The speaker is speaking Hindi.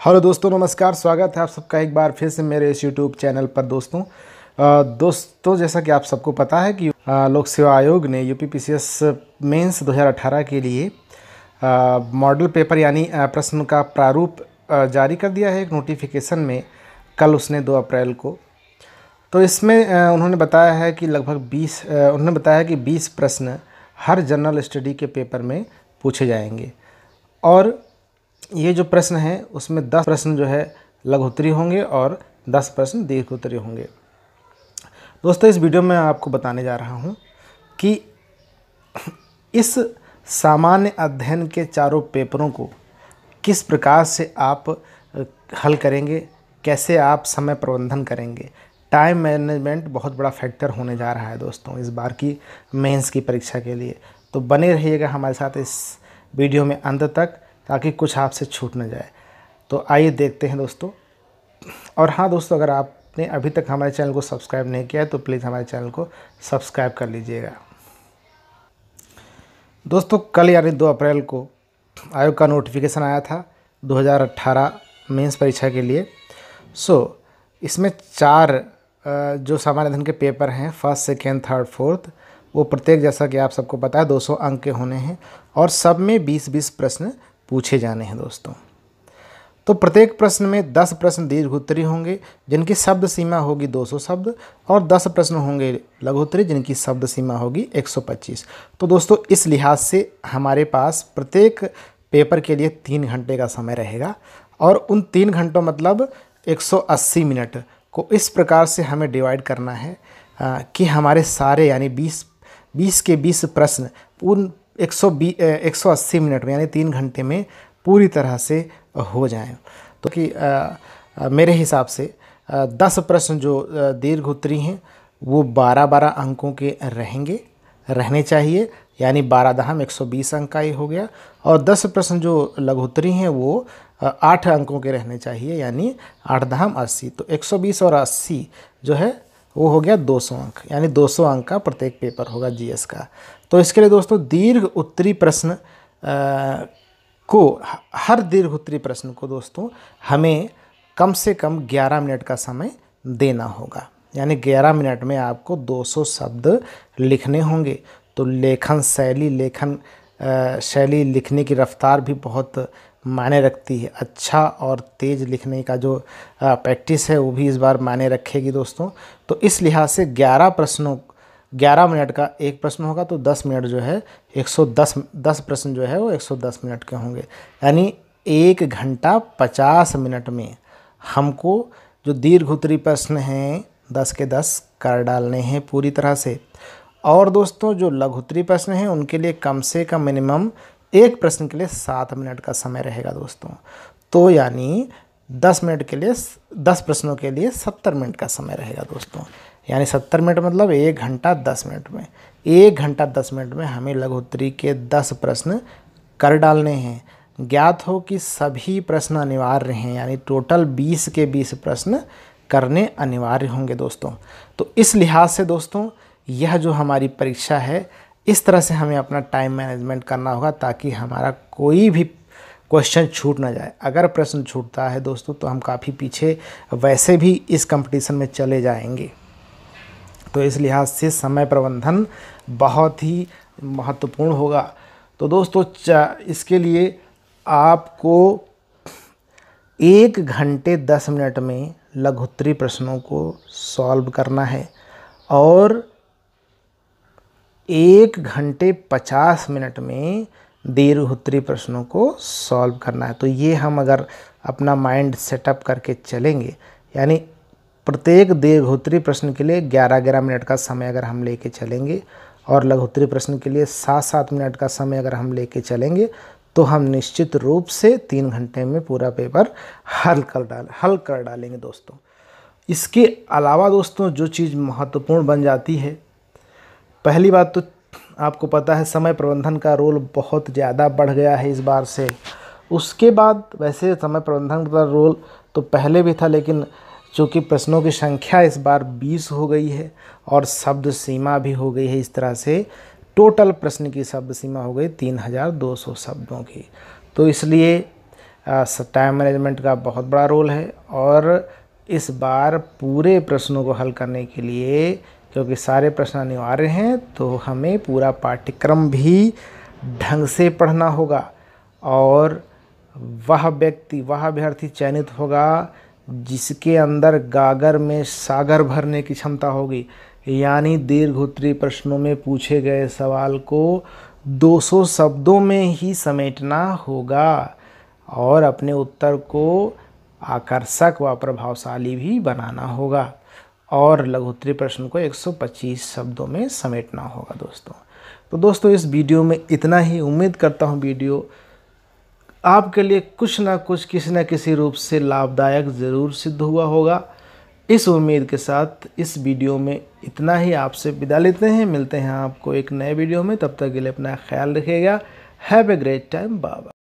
हेलो दोस्तों, नमस्कार। स्वागत है आप सबका एक बार फिर से मेरे इस यूट्यूब चैनल पर। दोस्तों जैसा कि आप सबको पता है कि लोक सेवा आयोग ने यूपीपीसीएस मेंस 2018 के लिए मॉडल पेपर यानी प्रश्न का प्रारूप जारी कर दिया है एक नोटिफिकेशन में। कल उसने 2 अप्रैल को। तो इसमें उन्होंने बताया है कि लगभग 20 प्रश्न हर जनरल स्टडी के पेपर में पूछे जाएंगे और ये जो प्रश्न है उसमें 10 प्रश्न जो है लघु उत्तरीय होंगे और 10 प्रश्न दीर्घ उत्तरीय होंगे। दोस्तों इस वीडियो में आपको बताने जा रहा हूँ कि इस सामान्य अध्ययन के चारों पेपरों को किस प्रकार से आप हल करेंगे, कैसे आप समय प्रबंधन करेंगे। टाइम मैनेजमेंट बहुत बड़ा फैक्टर होने जा रहा है दोस्तों इस बार की मेंस की परीक्षा के लिए। तो बने रहिएगा हमारे साथ इस वीडियो में अंत तक ताकि कुछ आपसे छूट न जाए। तो आइए देखते हैं दोस्तों। और हाँ दोस्तों, अगर आपने अभी तक हमारे चैनल को सब्सक्राइब नहीं किया है तो प्लीज़ हमारे चैनल को सब्सक्राइब कर लीजिएगा। दोस्तों कल यानी 2 अप्रैल को आयोग का नोटिफिकेशन आया था 2018 मेंस परीक्षा के लिए। इसमें 4 जो सामान्य अध्ययन के पेपर हैं, फर्स्ट, सेकेंड, थर्ड, फोर्थ, वो प्रत्येक जैसा कि आप सबको पता है 200 अंक के होने हैं और सब में 20-20 प्रश्न पूछे जाने हैं दोस्तों। तो प्रत्येक प्रश्न में 10 प्रश्न दीर्घ उत्तरीय होंगे जिनकी शब्द सीमा होगी 200 शब्द और 10 प्रश्न होंगे लघु उत्तरीय जिनकी शब्द सीमा होगी 125। तो दोस्तों इस लिहाज से हमारे पास प्रत्येक पेपर के लिए 3 घंटे का समय रहेगा और उन 3 घंटों मतलब 180 मिनट को इस प्रकार से हमें डिवाइड करना है कि हमारे सारे यानी 20 के 20 प्रश्न उन 180 मिनट में यानी 3 घंटे में पूरी तरह से हो जाएं। तो कि मेरे हिसाब से 10 प्रश्न जो दीर्घ उत्तरीय हैं वो 12-12 अंकों के रहने चाहिए, यानी 12 दहम 120 अंक का ही हो गया। और 10 प्रश्न जो लघु उत्तरीय हैं वो 8 अंकों के रहने चाहिए, यानी 8 दहम 80। तो 120 और 80 जो है वो हो गया 200 अंक, यानी 200 अंक का प्रत्येक पेपर होगा जीएस का। तो इसके लिए दोस्तों दीर्घ उत्तरीय प्रश्न हर दीर्घ उत्तरीय प्रश्न को दोस्तों हमें कम से कम 11 मिनट का समय देना होगा, यानी 11 मिनट में आपको 200 शब्द लिखने होंगे। तो लेखन शैली लिखने की रफ्तार भी बहुत मायने रखती है। अच्छा और तेज़ लिखने का जो प्रैक्टिस है वो भी इस बार मायने रखेगी दोस्तों। तो इस लिहाज से 11 मिनट का एक प्रश्न होगा तो 10 मिनट जो है 10 प्रश्न जो है वो 110 मिनट के होंगे, यानी 1 घंटा 50 मिनट में हमको जो दीर्घ उत्तरीय प्रश्न हैं 10 के 10 कर डालने हैं पूरी तरह से। और दोस्तों जो लघु उत्तरीय प्रश्न हैं उनके लिए कम से कम मिनिमम एक प्रश्न के लिए 7 मिनट का समय रहेगा दोस्तों। तो यानी 10 प्रश्नों के लिए 70 मिनट का समय रहेगा दोस्तों, यानी 70 मिनट मतलब 1 घंटा 10 मिनट में 1 घंटा 10 मिनट में हमें लघु उत्तरीय के 10 प्रश्न कर डालने हैं। ज्ञात हो कि सभी प्रश्न अनिवार्य हैं, यानी टोटल 20 के 20 प्रश्न करने अनिवार्य होंगे दोस्तों। तो इस लिहाज से दोस्तों यह जो हमारी परीक्षा है इस तरह से हमें अपना टाइम मैनेजमेंट करना होगा ताकि हमारा कोई भी क्वेश्चन छूट ना जाए। अगर प्रश्न छूटता है दोस्तों तो हम काफ़ी पीछे वैसे भी इस कंपटीशन में चले जाएंगे। तो इस लिहाज से समय प्रबंधन बहुत ही महत्वपूर्ण होगा। तो दोस्तों इसके लिए आपको 1 घंटे 10 मिनट में लघु उत्तरीय प्रश्नों को सॉल्व करना है और 1 घंटे 50 मिनट में दीर्घ उत्तरीय प्रश्नों को सॉल्व करना है। तो ये हम अगर अपना माइंड सेटअप करके चलेंगे, यानी प्रत्येक दीर्घ उत्तरीय प्रश्न के लिए 11-11 मिनट का समय अगर हम लेके चलेंगे और लघु उत्तरीय प्रश्न के लिए 7-7 मिनट का समय अगर हम लेके चलेंगे तो हम निश्चित रूप से 3 घंटे में पूरा पेपर हल कर डालेंगे दोस्तों। इसके अलावा दोस्तों जो चीज़ महत्वपूर्ण बन जाती है, पहली बात तो आपको पता है समय प्रबंधन का रोल बहुत ज़्यादा बढ़ गया है इस बार से। उसके बाद वैसे समय प्रबंधन का रोल तो पहले भी था, लेकिन चूँकि प्रश्नों की संख्या इस बार 20 हो गई है और शब्द सीमा भी हो गई है, इस तरह से टोटल प्रश्न की शब्द सीमा हो गई 3200 शब्दों की। तो इसलिए टाइम मैनेजमेंट का बहुत बड़ा रोल है। और इस बार पूरे प्रश्नों को हल करने के लिए, क्योंकि सारे प्रश्न अनिवार्य हैं, तो हमें पूरा पाठ्यक्रम भी ढंग से पढ़ना होगा और वह अभ्यर्थी चयनित होगा जिसके अंदर गागर में सागर भरने की क्षमता होगी। यानी दीर्घ उत्तरीय प्रश्नों में पूछे गए सवाल को 200 शब्दों में ही समेटना होगा और अपने उत्तर को आकर्षक व प्रभावशाली भी बनाना होगा और लघु उत्तरीय प्रश्न को 125 शब्दों में समेटना होगा दोस्तों। तो दोस्तों इस वीडियो में इतना ही। उम्मीद करता हूँ वीडियो आपके लिए कुछ ना कुछ किसी न किसी रूप से लाभदायक ज़रूर सिद्ध हुआ होगा। इस उम्मीद के साथ इस वीडियो में इतना ही। आपसे विदा लेते हैं, मिलते हैं आपको एक नए वीडियो में। तब तक के लिए अपना ख्याल रखिएगा। Have a great time. Bye bye.